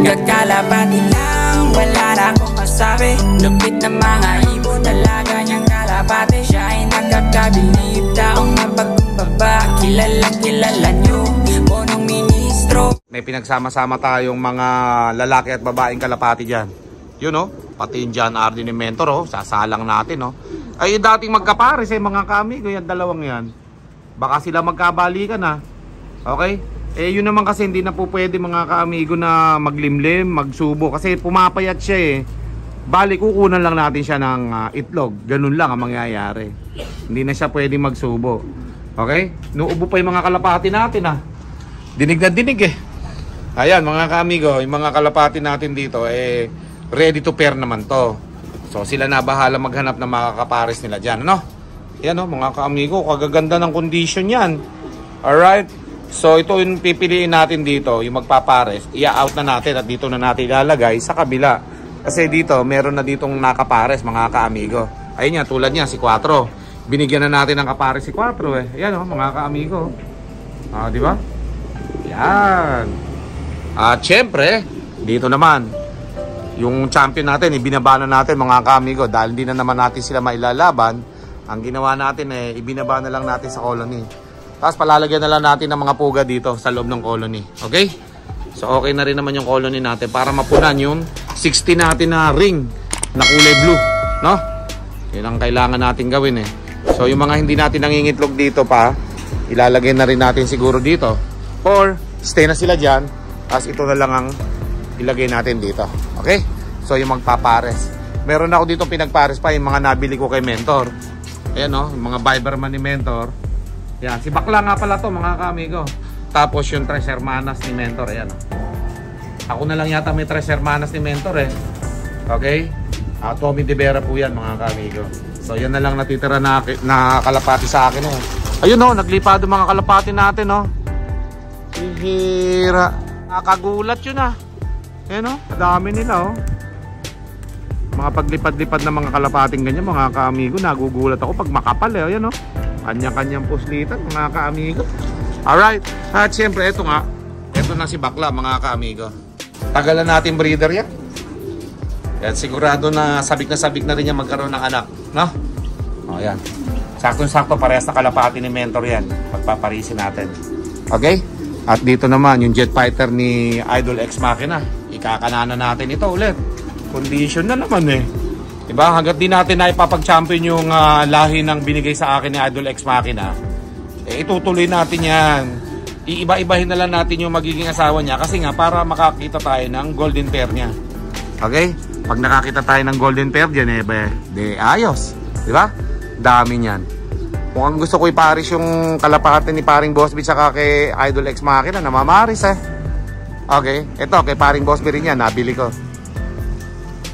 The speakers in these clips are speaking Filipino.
Kakalapati lang, wala na akong masabi. Lupit na mga ibon, talaga niyang kalapati. Siya ay nakakabilib, taong mapagkumbaba. Kilalang kilala niyo, punong ministro. May pinagsama-sama tayong mga lalaki at babaeng kalapati dyan. Yun oh, pati yung John R. ni Mentor oh, sasalang natin oh. Ay dating magkapares eh mga kamigo, yan dalawang yan. Baka sila magkabalikan ha. Okay? Eh yun naman kasi hindi na po pwede mga kaamigo na maglimlim, magsubo. Kasi pumapayat siya eh. Bali kukunan lang natin siya ng itlog. Ganun lang ang mangyayari. Hindi na siya pwede magsubo. Okay? Nuubo pa yung mga kalapati natin ha. Dinig na dinig eh. Ayan mga kaamigo, yung mga kalapati natin dito eh ready to pair naman to. So sila na bahala maghanap ng mga kapares nila dyan, ano? Yan o, mga kaamigo, kagaganda ng condition yan. Alright? So ito yung pipiliin natin dito, yung magpapares. Ia-out na natin at dito na natin ilalagay sa kabila. Kasi dito, meron na ditong nakapares, mga kaamigo. Ayun yan, tulad niya, si 4. Binigyan na natin ng kapares si 4 eh. Yan o, mga kaamigo. Di ba? Yan. At syempre, dito naman, yung champion natin, ibinaba na natin mga kaamigo. Dahil hindi na naman natin sila mailalaban, ang ginawa natin eh, ibinaba na lang natin sa colony. Tapos palalagyan na lang natin ng mga puga dito sa loob ng colony. Okay? So okay na rin naman yung colony natin para mapunan yung 60 natin na ring na kulay blue. No? Yun ang kailangan natin gawin eh. So yung mga hindi natin nangingitlog dito pa, ilalagay na rin natin siguro dito. Or stay na sila dyan. Tapos ito na lang ang ilagay natin dito. Okay? So yung magpapares. Meron ako dito pinagpares pa yung mga nabili ko kay Mentor. Ayan o, yung mga Viberman ni Mentor. Yan, si Bakla nga pala to mga kaamigo. Tapos yung Tres Hermanas ni Mentor. Ayan o. Ako na lang yata may Tres Hermanas ni Mentor eh. Okay? Tommy De Vera po yan mga kaamigo. So yan na lang natitira na kalapati sa akin eh. Ayun o, naglipado mga kalapati natin o. Hihira. Nakagulat yun ah. Ayan o, dami nila o. Mga paglipad-lipad na mga kalapating ganyan mga kaamigo. Nagugulat ako pag makapal eh. Ayan o, kanya-kanyang puslitan mga kaamigo. Alright, at syempre ito nga. Ito na si Bakla mga kaamigo. Tagalan natin breeder yan. Yan, sigurado na sabik na rin niya magkaroon ng anak. No? O yan, saktong-sakto parehas na kalapati ni Mentor yan. Pagpaparisin natin. Okay? At dito naman yung jet fighter ni Idol Ex Machina. Ikakananan natin ito ulit. Condition na naman eh. Diba? Hanggat di natin na ipapag-champion yung lahi ng binigay sa akin ni Idol Ex Machina, eh itutuloy natin yan. Iiba-ibahin na lang natin yung magiging asawa niya. Kasi nga para makakita tayo ng golden pair niya. Okay? Pag nakakita tayo ng golden pair dyan eh, ayos. Diba? Dami niyan. Kung ang gusto ko iparis yung kalapati ni paring Bossby saka kay Idol Ex Machina, namamaris eh. Okay, ito kay paring Bossby rin yan, nabili ko.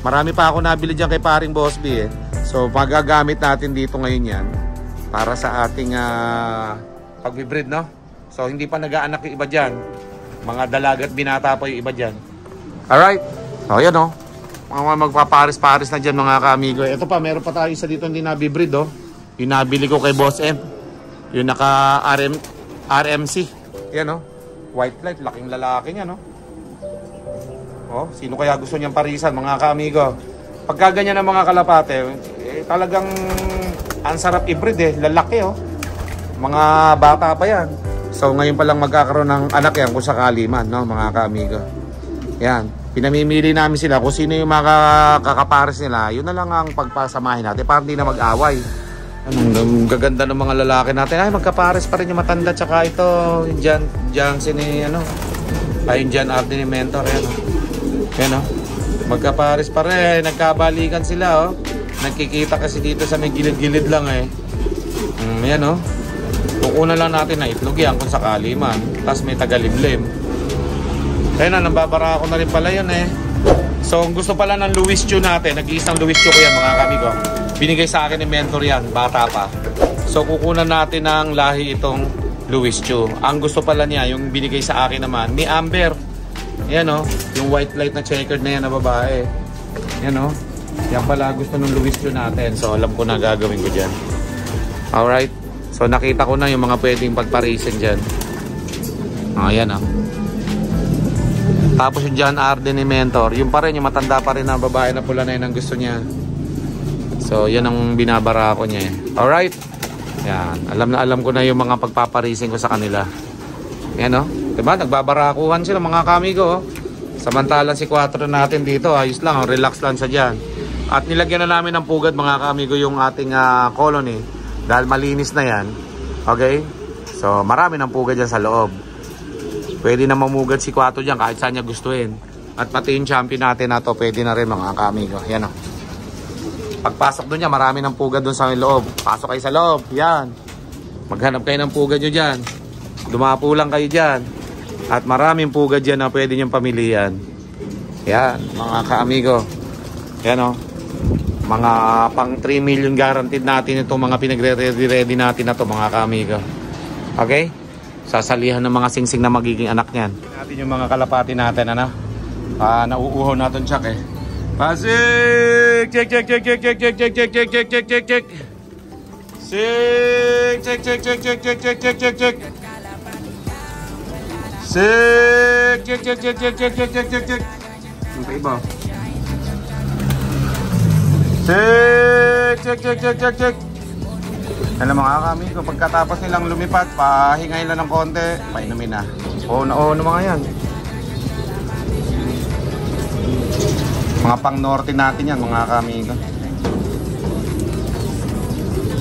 Marami pa ako nabili dyan kay paring Bossby eh. So magagamit natin dito ngayon yan para sa ating pagbibreed, no? So hindi pa nag-aanak yung iba dyan. Mga dalagat binata pa yung iba dyan. Alright, so yan o. Mga magpaparis-paris na dyan mga kaamigo. Ito pa, meron pa tayo isa dito hindi nabibreed oh. Yung nabili ko kay Boss M. Yung naka RMC. Yan o. White light. Laking lalaki niya no. Oh, sino kaya gusto niyang parisan mga kaamigo? Pagka ganyan ng mga kalapate, eh, talagang ang sarap i-breed eh. Lalaki oh. Mga bata pa yan. So ngayon pa lang magkakaroon ng anak yan kung sakali man no mga kaamigo. Yan. Pinamimili namin sila kung sino yung mga kakapares nila. Yun na lang ang pagpasamahin natin para hindi na mag-away. Ang gaganda ng mga lalaki natin. Ay, magkapares pa rin yung matanda. Tsaka ito, yung Jansen ni, ano. Ay, yung John R. ni Mentor. Ayan, oh. Ayan, oh. Magkapares pa rin. Nagkabalikan sila, oh. Nagkikita kasi dito sa may gilid-gilid lang, eh. Ayan, oh. Kukunan lang natin na itlog yan kung sakali man. Tapos may tagalimlim. Ayan na, nambabara ako na rin pala yun, eh. So, gusto pala ng Louis Chu natin. Nag-iisang Louis Chu ko yan, mga kamigo. Binigay sa akin ni Mentor yan, bata pa. So kukunan natin ng lahi itong Louis Chu. Ang gusto pala niya, yung binigay sa akin naman, ni Amber. Yan o, yung white light na checkered na yan na babae. Yan o, yan pala gusto ng Louis Chu natin. So alam ko na gagawin ko dyan. Alright, so nakita ko na yung mga pwedeng pagparisin dyan. Ayan o. Tapos yung John Arden ni Mentor, yung pa rin, yung matanda pa rin na babae na pula na yun ang gusto niya. So yan ang binabara ko niya eh. Alright. Yan, alam ko na yung mga pagpaparising ko sa kanila. Yan o, diba? Nagbabarakuhan sila mga kamigo. Samantalang si 4 natin dito, ayos lang, relax lang siya dyan. At nilagyan na namin ng pugad mga kamigo yung ating colony. Dahil malinis na yan. Okay? So marami ng pugad dyan sa loob. Pwede na mamugad si 4 dyan kahit saan niya gustuin. At pati yung champion natin na to, pwede na rin mga kamigo. Yan o. Pagpasok doon niya, marami ng pugad doon sa loob. Pasok kayo sa loob. Yan. Maghanap kayo ng pugad nyo dyan. Dumapo lang kayo dyan. At maraming pugad dyan na pwede nyong pamilihan. Yan, mga kaamigo. Yan o. Mga pang 3 million guaranteed natin itong mga pinagre-ready natin na to mga kaamigo. Okay? Sasalihan ng mga singsing na magiging anak niyan. Natin yung mga kalapati natin, ano? Nauuhaw natin tsak eh. Pasik! Check, check, check, check, check, check, check, check, check, check, check, check, check. Sik! Check, check, check, check, check, check, check, check, check. Sik! Check, check, check, check, check, check, check, check, check. Ang iba. Sik! Check, check, check, check, check. Alam mga kami, kung pagkatapos nilang lumipat, pahingay lang ng konti, painumin na. Oo na mga yan. Mga pang norte natin yan mga kamigo.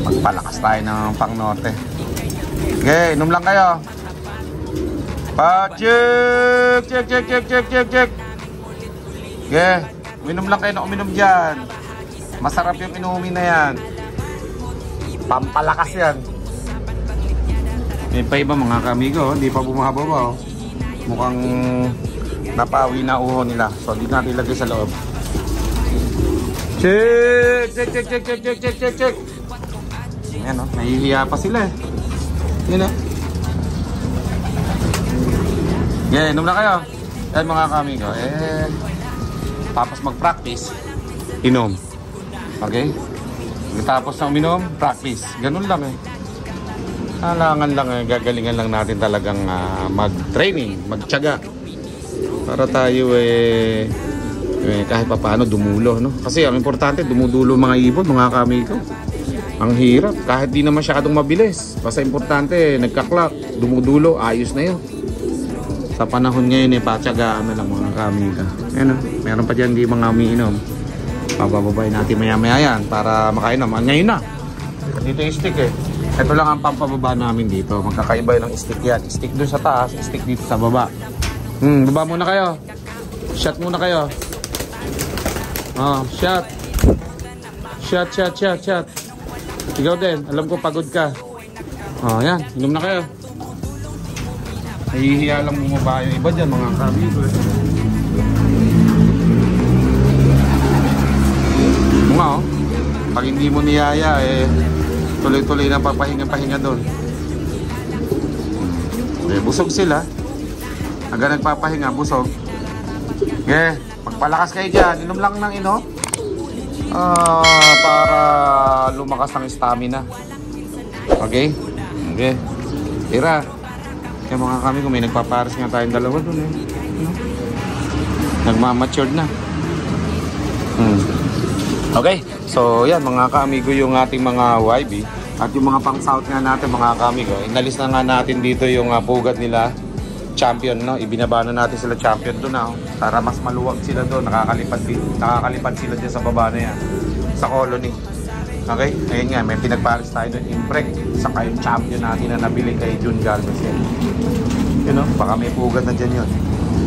Magpalakas tayo ng pang norte. Okay, inom lang kayo. Pa-check! Check, check, check, check, check, check. Okay, uminom lang kayo na uminom dyan. Masarap yung inumin na yan. Pampalakas yan. May pa iba mga kamigo, hindi pa bumababaw. Mukhang napawi na uho nila. So hindi natin ilagay sa loob. Check! Check, check, check, check, check, check, check, check. Ayan o, nahihiya pa sila eh. Yun o. Yeah, inom na kayo. Yan mga kamigo. Tapos mag-practice, inom. Okay? Tapos na uminom, practice. Ganun lang eh. Kailangan lang eh, gagalingan lang natin talagang mag-training, mag-tiyaga. Para tayo kahit pa paano dumulo, no? Kasi ang importante, dumudulo mga ibon, mga kamigo. Ang hirap, kahit di naman siya kadong mabilis. Basta importante, nagka-clock, dumudulo, ayos na yun. Sa panahon ngayon patyagaan na lang mga kamigo. Ayan o, meron pa dyan di mga umiinom. Pabababay natin maya-maya yan para makainom. Ngayon na. Dito yung stick eh. Ito lang ang pampababa namin dito. Magkakaiba ng stick yan. Stick doon sa taas, stick dito sa baba. Baba muna kayo. Shot muna kayo. Oh, shot. Shot, shot, shot, shot. Ikaw din. Alam ko pagod ka. Oh, yan. Inom na kayo. Nahihiya lang bumaba yung iba dyan mga kamigo. Oh. Pag hindi mo niyaya tuloy-tuloy na papahinga-pahinga doon. Busog sila. Hanggang nagpapahinga, busog. Magpalakas kayo dyan. Inom lang ng inom. Para lumakas ang stamina. Okay? Okay. Tira. Kaya mga kami kung may nagpaparas nga tayong dalawa doon eh. Nagmamatured na. Okay, so yan mga kaamigo yung ating mga YB at yung mga pang south nga natin mga kaamigo. Inalis na nga natin dito yung pugad nila champion, no? Ibinaba na natin sila champion doon na para mas maluwag sila doon. Nakakalipad sila dyan sa baba na yan sa colony. Okay, ayun nga, may pinagparis tayo doon impreg saka yung champion natin na nabili kay June Galvez yan. You know, baka may pugad na dyan yun.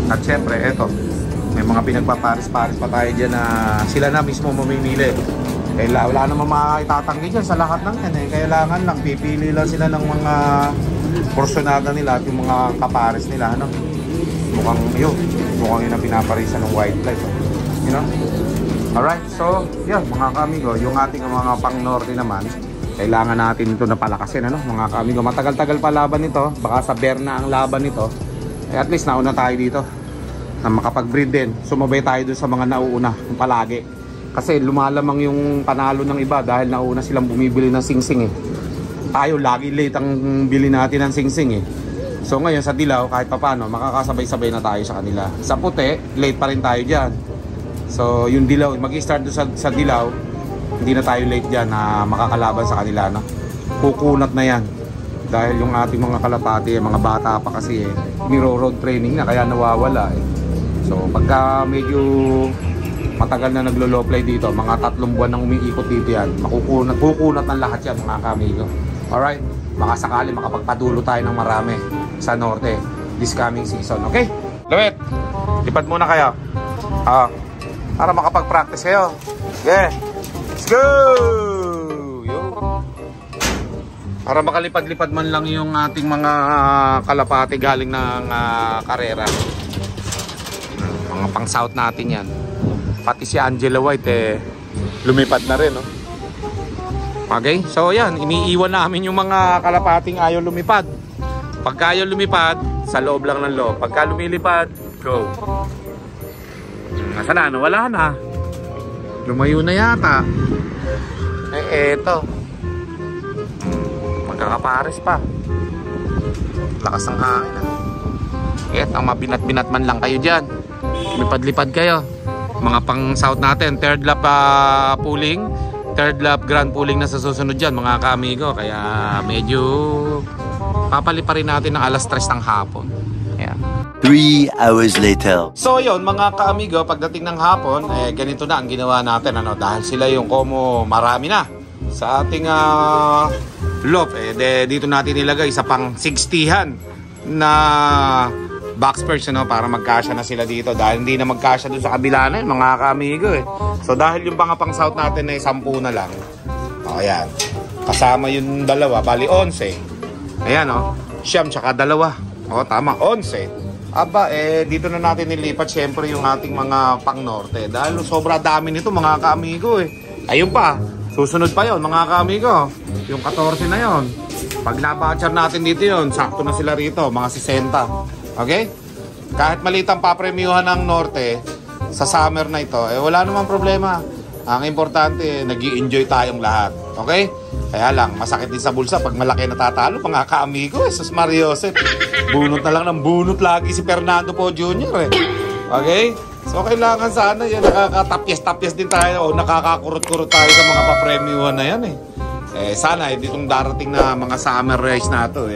At syempre, eto, may mga pinagpaparis-paris pa tayo dyan na sila na mismo mamimili. Kaya wala naman maitatanggi dyan sa lahat ng yan eh. Kailangan lang, pipili lang sila ng mga porsjonada nila at yung mga kaparis nila. Ano? Mukhang yun ang pinaparisan ng wildlife. You know? Alright, so yun mga kamigo, yung ating mga pang-norte naman, kailangan natin ito na palakasin. Ano? Mga kamigo, matagal-tagal pa laban nito. Baka sa Berna ang laban nito. At least nauna tayo dito na makapag-breed din. Sumabay tayo dun sa mga nauuna palagi. Kasi lumalamang yung panalo ng iba dahil nauna silang bumibili ng singsing eh. Tayo lagi late ang bili natin ng singsing eh. So ngayon sa dilaw, kahit papaano, makakasabay-sabay na tayo sa kanila. Sa puti, late pa rin tayo dyan. So yung dilaw, mag-i-start doon sa dilaw, hindi na tayo late dyan na makakalaban sa kanila, no? Kukunat na yan. Dahil yung ating mga kalapati, mga bata pa kasi niro-road training na, kaya nawawala eh. So pagka medyo matagal na naglo-low play dito, mga 3 buwan nang umiikot dito yan, kukunat ng lahat yan mga kamigo. Alright, baka sakali makapagpadulo tayo ng marami sa norte this coming season, okay? Luwet, lipad muna kayo para makapag-practice kayo. Yeah, let's go! Para makalipad-lipad man lang yung ating mga kalapati galing ng karera. Mga pang south natin yan. Pati si Angela White lumipad na rin, no? Okay, so yan, iniiwan namin yung mga kalapating ayaw lumipad. Pagka ayaw lumipad, sa loob lang ng loob. Pagka lumilipad, go. Nasaan na? Ano? Wala na. Lumayo na yata. Eto. Magkakapares pa. Lakas ng hangin. Ang mabinat-binat man lang kayo dyan. Lumipad-lipad kayo. Mga pang south natin, third lap pooling, third lap grand pooling na sa susunod dyan mga kaamigo. Kaya medyo papaliparin natin ng alas 3 ng hapon. Yeah. 3 hours later. So yun mga kaamigo, pagdating ng hapon, ganito na ang ginawa natin, ano? Dahil sila yung komo marami na sa ating loop, dito natin nilagay sa pang 60han na box perch, no, para magkasya na sila dito dahil hindi na magkasya dun sa kabila na yun mga kaamigo So dahil yung mga pang south natin ay 10 na lang, ayan, kasama yung dalawa, bali 11. Ayan, siyam tsaka dalawa, tama, 11. Aba, dito na natin nilipat syempre yung ating mga pang norte dahil sobra dami nito mga kaamigo Ayun pa, susunod pa yon mga kaamigo, yung 14 na yon. Pag nabatcher natin dito yon, sakto na sila rito, mga 60. Okay? Kahit maliit ang papremyuhan ng norte sa summer na ito, wala namang problema. Ang importante, nag-i-enjoy tayong lahat. Okay? Kaya lang, masakit din sa bulsa pag malaki natatalo, mga kaamigo. Sus Mariosep, bunot na lang ng bunot lagi si Fernando Po Jr. Okay? So kailangan sana yan, nakakatapyas-tapyas din tayo o nakakakurot-kurot tayo sa mga papremyuhan na yan sana ditong darating na mga summer race na ito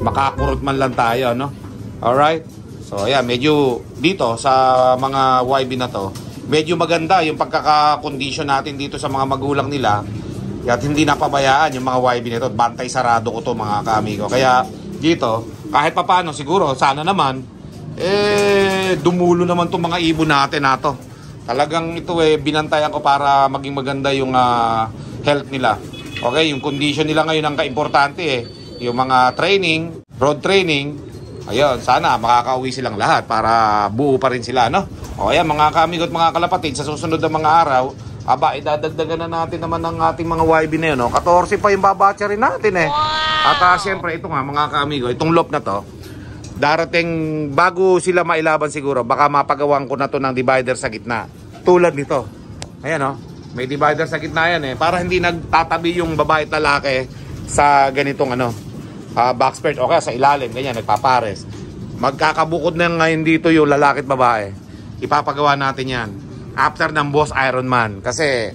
makakurot man lang tayo, no? Alright? So ayan, medyo dito sa mga YB na to, medyo maganda yung pagkakakondisyon natin dito sa mga magulang nila. At hindi napabayaan yung mga YB nito. Bantay sarado ko to mga kaamigo. Kaya dito, kahit papano siguro, sana naman dumulo naman tong mga ibon natin na to. Talagang ito binantayan ko para maging maganda yung health nila. Okay, yung condition nila ngayon ang kaimportante yung mga training, road training. Ayun, sana makakauwi silang lahat para buo pa rin sila, no? O ayan mga kaamigo at mga kalapatid, sa susunod na mga araw, idadagdagan na natin naman ng ating mga YB na yun, no? 14 pa yung babatcha rin natin At syempre ito nga mga kaamigo, itong loop na to, darating bago sila mailaban siguro, baka mapagawan ko na to ng divider sa gitna. Tulad nito. Ayan, no? May divider sa gitna yan para hindi nagtatabi yung babae at lalaki sa ganitong box perch o kaya sa ilalim, ganyan, nagpapares. Magkakabukod na ngayon dito yung lalaki at babae. Ipapagawa natin yan after ng Boss Ironman. Kasi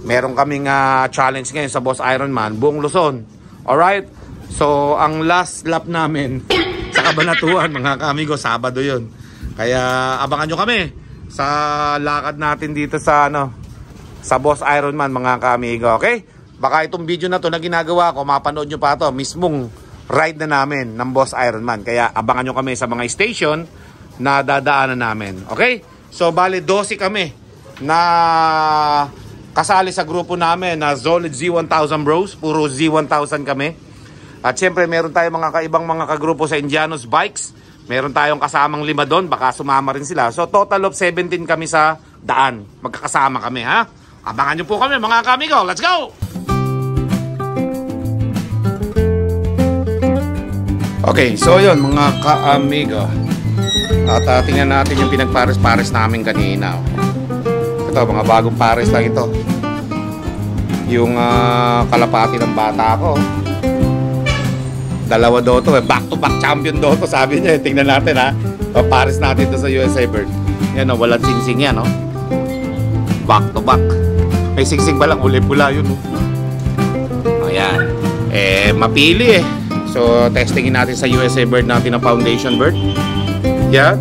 meron kaming challenge ngayon sa Boss Ironman, buong Luzon. Alright? So, ang last lap namin sa Cabanatuan, mga kaamigo, Sabado yun. Kaya abangan nyo kami sa lakad natin dito sa sa Boss Ironman, mga kaamigo. Okay? Baka itong video na to na ginagawa ko, mapanood nyo pa to mismong ride na namin ng Boss Ironman. Kaya abangan nyo kami sa mga station na dadaanan namin. Okay? So bali 12 kami na kasali sa grupo namin na Solid Z1000 Bros. Puro Z1000 kami. At syempre meron tayong mga kaibang mga kagrupo sa Indianos Bikes. Meron tayong kasamang 5 doon. Baka sumama rin sila. So total of 17 kami sa daan. Magkakasama kami, ha? Abangan nyo po kami mga kaamigo. Let's go! Okay, so yun mga kaamigo. At tingnan natin yung pinagpares-pares namin kanina. Ito, mga bagong pares lang ito. Yung kalapati ng bata ko. Dalawa Doto eh. Back to back champion Doto sabi niya. Tingnan natin ha. Paparis natin to sa USA Bird. Yan o, walang singsing yan o. Back to back. May singsing ba lang? Uli-pula yun o. Ayan. Mapili eh. So, testingin natin sa USA Bird natin ang foundation bird. Yan.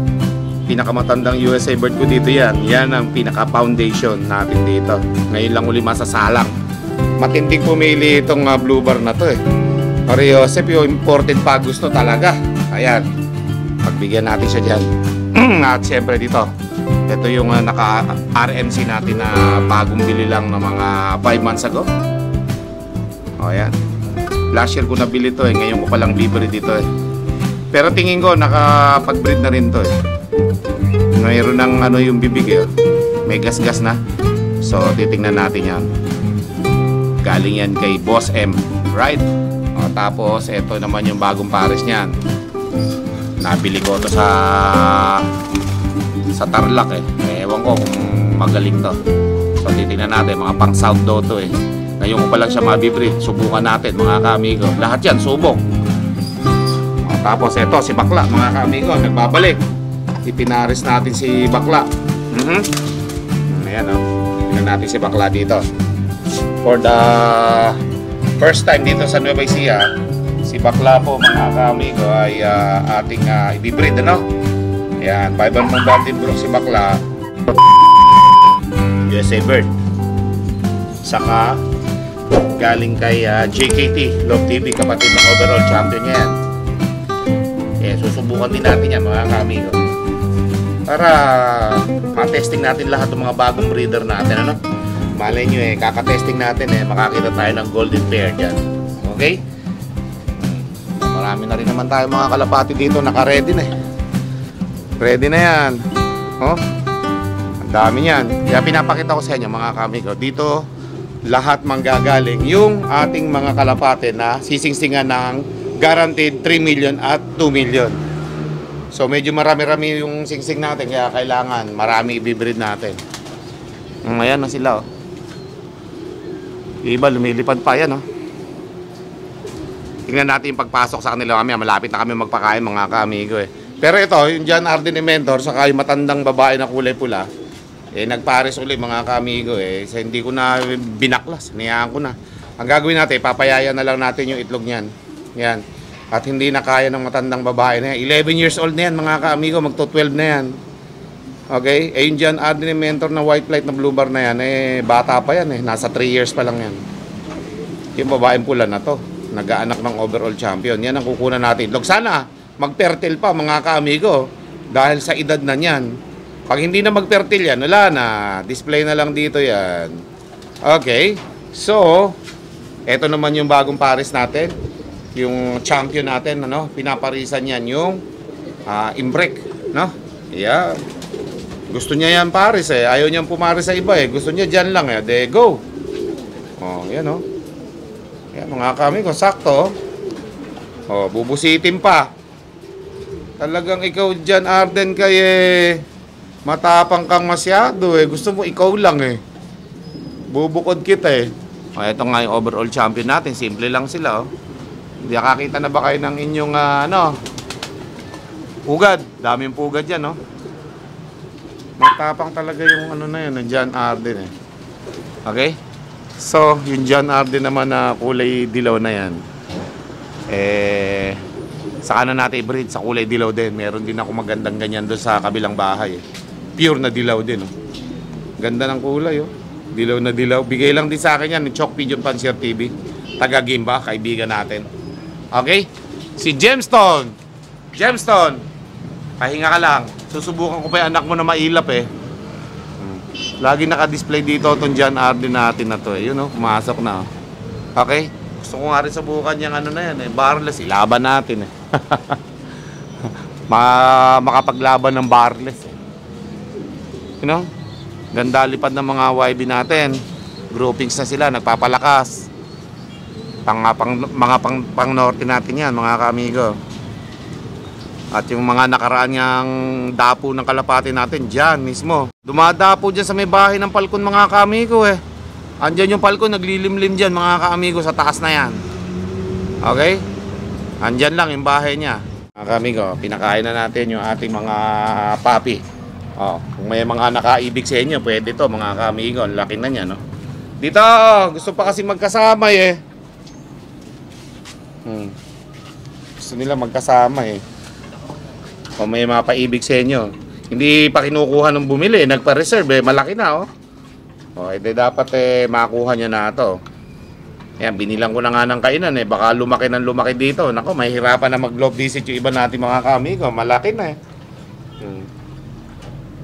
Pinakamatandang USA Bird ko dito yan. Yan ang pinaka-foundation natin dito. Ngayon lang uli masasalang. Matinding pumili itong blue bar na to eh. Mario Joseph, yung imported pa gusto talaga. Ayan. Pagbigyan natin siya dyan. At syempre dito. Ito yung naka-RMC natin na bagong bili lang ng mga 5 months ago. O ayan. Last year ko nabili to eh. Ngayon ko palang bibili dito eh. Pero tingin ko nakapag-breed na rin to eh. Mayroon ng ano yung bibig eh. May gas-gas na. So titingnan natin yan. Galing yan kay Boss M. Right? O, tapos ito naman yung bagong pares niyan. Nabili ko to sa Tarlac eh. Ewan ko kung magaling to. So titingnan natin. Mga pang South Doto eh. Ngayon ko pa lang siya mabibreed. Subukan natin mga ka-amigo. Lahat yan subok. O, tapos ito si Bakla mga ka-amigo. Nagbabalik. Ipinaris natin si Bakla. Ayan o. Tingnan natin si Bakla dito. For the first time dito sa Nueva Ecija, si Bakla po mga ka-amigo ay ating ibibreed ano. Ayan. 5 month Bantam Brook si Bakla. USA Bird. Saka galing kay JKT Love TV, kapatid ng overall champion niya yan. Susubukan din natin yan mga ka-amigo para matesting natin lahat ng mga bagong breeder natin ano. Malay nyo eh, kakatesting natin eh, makakita tayo ng golden pair dyan. Okay? Marami na rin naman tayo mga kalapati dito, naka-ready na eh. Ready na yan. Oh, ang dami yan. Kaya pinapakita ko sa inyo mga ka-amigo, dito lahat manggagaling yung ating mga kalapate na sisingsingan ng guaranteed 3 million at 2 million. So medyo marami-rami yung singsing natin, kaya kailangan marami i-breed natin. Ayan na sila oh. Iba lumilipad pa yan oh. Tingnan natin yung pagpasok sa kanila mamaya. Malapit na kami magpakain mga ka-amigo eh. Pero ito, yung John Arden ni Mentor, saka yung matandang babae na kulay pula, nagpares uli mga ka-amigo eh. So, hindi ko na binaklas, niyaan ko na. Ang gagawin natin, papayaya na lang natin yung itlog niyan. Yan. At hindi na kaya ng matandang babae na yan. 11 years old na yan mga ka-amigo, magto-12 na yan. Okay? Yung John Arden ni Mentor na white flight na blue bar na yan, bata pa yan eh. Nasa 3 years pa lang yan. Yung babaeng pula na to, nag-aanak ng overall champion. Yan ang kukunan natin itlog. Sana mag-fertile pa mga ka-amigo dahil sa edad na yan. Pag hindi na mag-fertile yan, wala na. Display na lang dito yan. Okay. So, eto naman yung bagong pares natin. Yung champion natin, ano? Pinaparisan yan yung imbrek, no? Yeah. Gusto niya yan pares eh. Ayaw niyang pumares sa iba eh. Gusto niya dyan lang eh. De, go. Oh, yan oh. Yan mga kami ko. Sakto. Oh, bubusitin pa. Talagang ikaw dyan, Arden, kay matapang kang masyado eh. Gusto mo ikaw lang eh. Bubukod kita eh. Oh, ito nga yung overall champion natin. Simple lang sila oh. Hindi nakakita na ba kayo ng inyong pugad? Daming pugad yan oh. Matapang talaga yung ano na yun, John Arden eh. Okay? So, yung John Arden naman na kulay dilaw na yan. Saka na natin i-breed sa kulay dilaw din. Meron din ako magandang ganyan doon sa kabilang bahay eh. Pure na dilaw din oh. Ganda ng kulay oh. Dilaw na dilaw. Bigay lang din sa akin yan ni Chok Pigeon Pansier TV. Taga Gimba, kaibigan natin. Okay? Si Gemstone. Gemstone. Pahinga ka lang. Susubukan ko pa yung anak mo na mailap eh. Lagi naka-display dito itong John Arden natin na to eh. Yun oh, pumasok na oh. Okay? Gusto ko nga rin subukan yung ano na yan eh. Barless, ilaban natin eh. Makapaglaban ng barless eh. You know? Ganda lipad ng mga YB natin. Groupings na sila, nagpapalakas. Mga pang norte natin yan mga ka-amigo. At yung mga nakaraan niyang dapo ng kalapati natin dyan mismo. Dumadapo dyan sa may bahay ng palkon mga ka-amigo eh. Andyan yung palkon, naglilimlim dyan mga ka-amigo sa taas na yan. Okay? Andyan lang yung bahay niya. Mga kamigo, pinakain na natin yung ating mga papi. Kung may mga nakaibig sa inyo, pwede to mga kamigo. Laki na niya, no? Dito, gusto pa kasi magkasama eh. Gusto nila magkasama eh. Kung may mga paibig sa inyo, hindi pa kinukuha ng bumili, nagpa-reserve eh, malaki na edi dapat makuha niya na to. Ayan, binilang ko na nga ng kainan eh, baka lumaki ng lumaki dito. Nako, mahihirapan na mag-love visit yung iba natin mga kamigo, malaki na eh.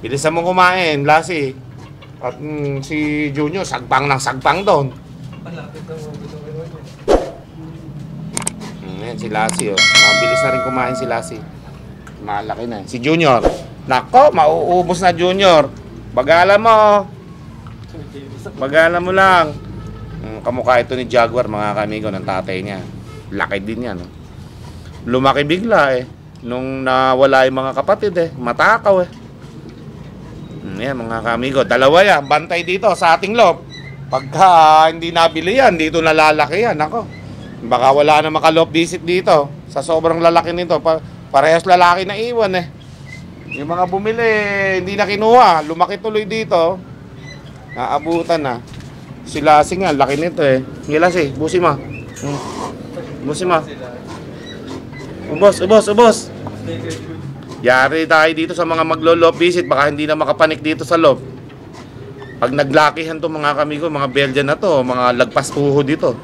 Bilisan mo kumain, Lassie. At si Junior, sagpang ng sagpang doon. Ayan, si Lassie mabilis na rin kumain si Lassie. Malaki na. Si Junior, nako, mauubos na Junior. Bagalan mo. Bagalan mo lang. Kamukha ito ni Jaguar mga kamigo ng tatay niya. Laki din yan. Lumaki bigla eh. Nung nawala yung mga kapatid matakaw eh. Yan mga kamigo. Dalawa yan. Bantay dito sa ating loob. Pagka hindi nabili yan, dito nalalaki yan. Ako. Baka wala na maka-love visit dito. Sa sobrang lalaki nito. Parehas lalaki na iwan eh. Yung mga bumili, hindi na kinuha. Lumaki tuloy dito. Naabutan na. Si Lassie nga, laki nito eh. Sige Lassie, busi mo. Busi mo. Ubos. Yari tayo dito sa mga maglo-love visit. Baka hindi na makapanik dito sa loob. Pag naglakihan to mga kamigo, mga Belgian na to, mga lagpas tuhod dito.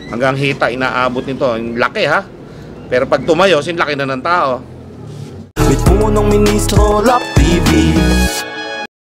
Hanggang hita, inaabot nito. Laki ha. Pero pag tumayo, laki na ng tao. May punong ministro, Lap TV.